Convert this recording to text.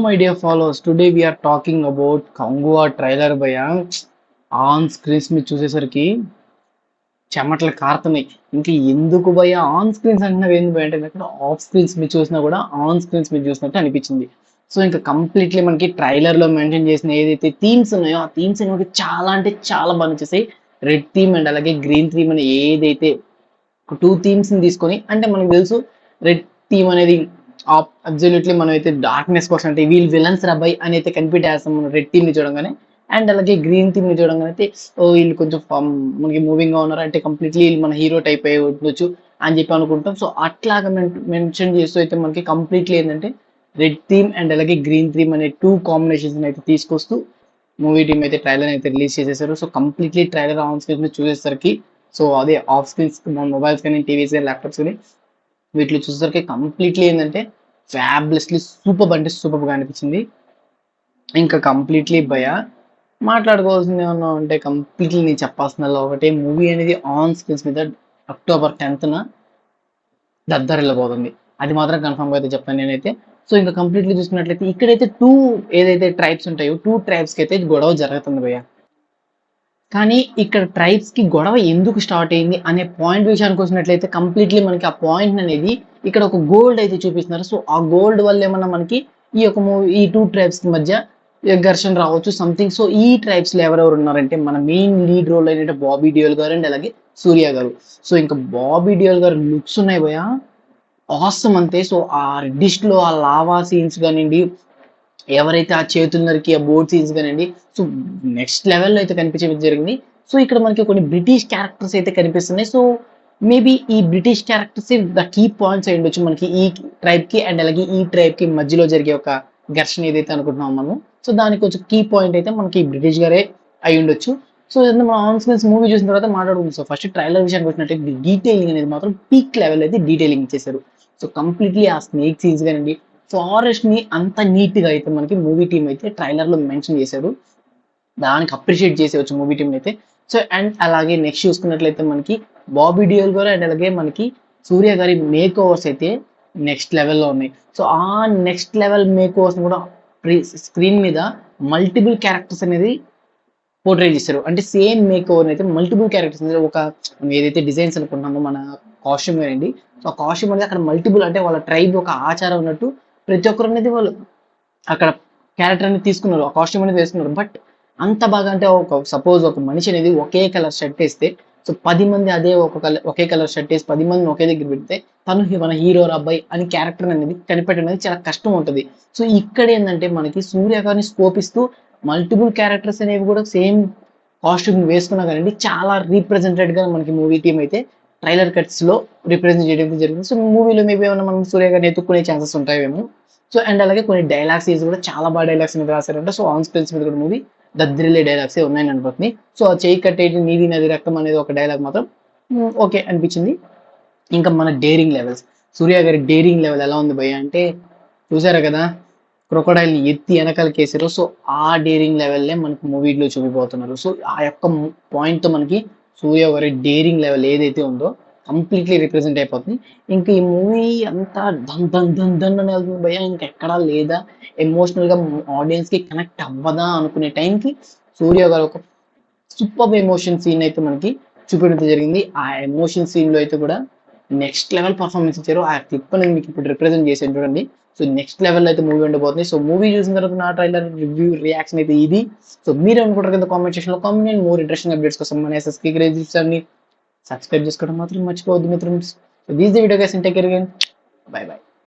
My dear followers, today we are talking about Kangua trailer భయ్యా. On screens మీద చూసేసరికి చెమటలు కారుతున్నాయి. ఇంకా ఎందుకు భయ్యా ఆన్ స్క్రీన్స్ అంటున్నావు ఏంది భయ్యా అంటే ఇక్కడ ఆఫ్ స్క్రీన్స్ మీద చూసినా కూడా ఆన్ స్క్రీన్స్ మీద చూసినట్టు అనిపించింది. సో ఇంకా కంప్లీట్లీ మనకి ట్రైలర్ లో మెన్షన్ చేసిన ఏదైతే థీమ్స్ ఉన్నాయో ఆ థీమ్స్ మనకి చాలా అంటే చాలా బాగా నచ్చేసాయి. రెడ్ థీమ్ అండ్ అలాగే గ్రీన్ థీమ్ అని ఏదైతే టూ థీమ్స్ ని తీసుకొని అంటే మనకు తెలుసు రెడ్ థీమ్ అనేది అబ్జల్యూట్లీ మనం అయితే డార్క్నెస్ కోసం అంటే వీళ్ళు విలన్స్ రాబాయ్ అని అయితే కనిపెట్టేస్తాం మనం రెడ్ థీమ్ ని చూడంగానే. అండ్ అలాగే గ్రీన్ థీమ్ ని చూడంగానే అయితే ఓ వీళ్ళు కొంచెం మనకి మూవింగ్ గా ఉన్నారు అంటే కంప్లీట్లీ వీళ్ళు మన హీరో టైప్ అయి ఉండొచ్చు అని చెప్పి అనుకుంటాం. సో అట్లాగా మెన్షన్ చేస్తూ అయితే మనకి కంప్లీట్లీ ఏంటంటే రెడ్ థీమ్ అండ్ అలాగే గ్రీన్ థీమ్ అనే టూ కాంబినేషన్స్ అయితే తీసుకొస్తూ మూవీ టీమ్ అయితే ట్రైలర్ అయితే రిలీజ్ చేసేసారు. So completely trailer on screen మీద చూసేసరికి సో అదే ఆఫ్ స్క్రీన్స్ మన మొబైల్స్ కానీ టీవీస్ కానీ ల్యాప్టాప్స్ కానీ వీటిలో చూసేసరికి కంప్లీట్లీ ఏంటంటే ఫ్యాబ్లెస్లీ సూపర్ అంటే సూపర్గా అనిపించింది. ఇంకా కంప్లీట్లీ భయ మాట్లాడుకోవాల్సింది ఏమన్నా అంటే కంప్లీట్లీ నేను చెప్పాల్సిన ఒకటే మూవీ అనేది ఆన్ స్క్రీన్స్ మీద అక్టోబర్ 10th దద్దరిల్లబోతుంది. అది మాత్రం కన్ఫర్మ్ గా అయితే చెప్తాను నేనైతే. సో ఇంకా కంప్లీట్లీ చూసుకున్నట్లయితే ఇక్కడైతే ఏదైతే ట్రైబ్స్ ఉంటాయో ట్రైబ్స్ కి అయితే గొడవ జరుగుతుంది భయ్య. కానీ ఇక్కడ ట్రైబ్స్ కి గొడవ ఎందుకు స్టార్ట్ అయింది అనే పాయింట్ విషయానికి వచ్చినట్లయితే కంప్లీట్లీ మనకి ఆ పాయింట్ అనేది ఇక్కడ ఒక గోల్డ్ అయితే చూపిస్తున్నారు. సో ఆ గోల్డ్ వల్ల ఏమన్నా మనకి ఈ యొక్క మూవీ ఈ ట్రైబ్స్ కి మధ్య ఘర్షణ రావచ్చు సంథింగ్. సో ఈ ట్రైబ్స్ లో ఎవరెవరు ఉన్నారంటే మన మెయిన్ లీడ్ రోల్ అయినట్టు బాబీ డియోల్ గారు అండ్ అలాగే సూర్య గారు. సో ఇంకా బాబీ డియోల్ గారు లుక్స్ ఉన్నాయి భయ ఆసమ్ అంతే. సో ఆ రెడ్డిష్ లో ఆ లావా సీన్స్ కానివ్వండి, ఎవరైతే ఆ చేతులకి ఆ బోర్డ్ సీన్స్ కానివ్వండి, సో నెక్స్ట్ లెవెల్లో అయితే కనిపించే జరిగింది. సో ఇక్కడ మనకి కొన్ని బ్రిటిష్ క్యారెక్టర్స్ అయితే కనిపిస్తున్నాయి. సో మేబీ ఈ British characters the key points అయి ఉండొచ్చు మనకి ఈ ట్రైబ్ కి అండ్ అలాగే ఈ ట్రైబ్ కి మధ్యలో జరిగే ఒక ఘర్షణ ఏదైతే అనుకుంటున్నాం మనం. సో దానికి కొంచెం కీ పాయింట్ అయితే మనకి బ్రిటిష్ గారే అయి ఉండొచ్చు. సో మనం ఆన్ స్క్రీన్స్ మూవీ చూసిన తర్వాత మాట్లాడుకుందాం. సో ఫస్ట్ ట్రైలర్ విషయానికి వచ్చినట్టు డీటెయిలింగ్ అనేది మాత్రం పీక్ లెవెల్ అయితే డీటెయిలింగ్ ఇచ్చేసారు. సో కంప్లీట్లీ ఆ స్నేక్ సీన్స్ కానివ్వండి, ఫారెస్ట్ ని అంత నీట్ గా అయితే మనకి మూవీ టీమ్ అయితే ట్రైలర్ లో మెన్షన్ చేశారు. దానికి అప్రిషియేట్ చేసేవచ్చు మూవీ టీమ్ అయితే. సో అండ్ అలాగే నెక్స్ట్ చూసుకున్నట్లయితే మనకి బాబీ డియోల్ గారు అండ్ అలాగే మనకి సూర్య గారి మేక్ ఓవర్స్ అయితే నెక్స్ట్ లెవెల్లో ఉన్నాయి. సో ఆ నెక్స్ట్ లెవెల్ మేక్ ఓవర్స్ కూడా స్క్రీన్ మీద మల్టిపుల్ క్యారెక్టర్స్ అనేది పోర్ట్రేట్ చేస్తారు. అంటే సేమ్ మేక్ ఓవర్ అయితే మల్టిపుల్ క్యారెక్టర్స్ ఒక ఏదైతే డిజైన్స్ అనుకుంటున్నామో మన కాస్ట్యూమ్ అండి. సో ఆ కాస్ట్యూమ్ అనేది అక్కడ మల్టిపుల్ అంటే వాళ్ళ ట్రైబ్ ఒక ఆచారం ఉన్నట్టు ప్రతి ఒక్కరు అనేది వాళ్ళు అక్కడ క్యారెక్టర్ అనేది తీసుకున్నారు, ఆ కాస్ట్యూమ్ అనేది వేసుకున్నారు. బట్ అంత బాగా అంటే ఒక సపోజ్ ఒక మనిషి అనేది ఒకే కలర్ షర్ట్ వేస్తే సో 10 మంది అదే ఒకే కలర్ షర్ట్ వేసి 10 మందిని ఒకే దగ్గర పెడితే తను మన హీరో అబ్బాయి అని క్యారెక్టర్ అనేది కనిపెట్టడం అనేది చాలా కష్టం ఉంటుంది. సో ఇక్కడ ఏంటంటే మనకి సూర్య గారిని స్కోప్ ఇస్తూ మల్టిపుల్ క్యారెక్టర్స్ అనేవి కూడా సేమ్ కాస్ట్యూమ్ వేసుకున్నా కానీ చాలా రీప్రజెంటెడ్ గా మనకి మూవీ టీమ్ అయితే ట్రైలర్ కట్స్ లో రిప్రజెంట్ చేయడం జరిగింది. సో మూవీలో మేబీ ఏమైనా మనం సూర్య గారిని ఎత్తుక్కునే ఛాన్సెస్ ఉంటాయేమో. సో అండ్ అలాగే కొన్ని డైలాగ్స్ కూడా చాలా బాగా డైలాగ్స్ మీద రాశారంటే. సో ఆన్ స్క్రీన్స్ మీద కూడా మూవీ దద్రిల్లే డైలాగ్స్ ఉన్నాయని అనుకుంటుంది. సో ఆ చేయి కట్టేటి నీది నది రక్తం అనేది ఒక డైలాగ్ మాత్రం ఓకే అనిపించింది. ఇంకా మన డేరింగ్ లెవెల్స్, సూర్య గారి డేరింగ్ లెవెల్ ఎలా ఉంది భయ్య అంటే చూసారా కదా, క్రొకోడైల్ ని ఎత్తి వెనకాల కేసారు. సో ఆ డేరింగ్ లెవెల్లే మనకి మూవీలో చూపిపోతున్నారు. సో ఆ యొక్క పాయింట్ తో మనకి సూర్య గారి డేరింగ్ లెవెల్ ఏదైతే ఉందో కంప్లీట్లీ రిప్రజెంట్ అయిపోతుంది. ఇంకా ఈ మూవీ అంతా దన్ దన్ దన్ దన్ అని వెళ్తుంది భయ్య, ఇంకెక్కడా లేదా ఎమోషనల్ గా ఆడియన్స్ కి కనెక్ట్ అవ్వదా అనుకునే టైంకి సూర్య గారు ఒక సూపర్ ఎమోషన్ సీన్ అయితే మనకి చూపించడం జరిగింది. ఆ ఎమోషన్ సీన్ లో అయితే కూడా నెక్స్ట్ లెవెల్ పర్ఫార్మెన్స్ ఇచ్చారు. ఆ క్లిప్ అనేది మీకు ఇప్పుడు రిప్రజెంట్ చేసాను చూడండి. సో నెక్స్ట్ లెవెల్ అయితే మూవీ ఉండబోతుంది. సో మూవీ చూసిన తర్వాత నా ట్రైలర్ రివ్యూ రియాక్షన్ అయితే ఇది. సో మీరు అనుకుంటారు కదా కామెంట్ సెక్షన్ లో కామెంట్, మోర్ ఇంట్రెస్టింగ్ అప్డేట్స్ కోసం మన ఎస్ఎస్కే ని సబ్స్క్రైబ్ చేసుకోవడం మాత్రం మర్చిపోవద్దు మిత్రులు. So these the video guys, take care again, by by.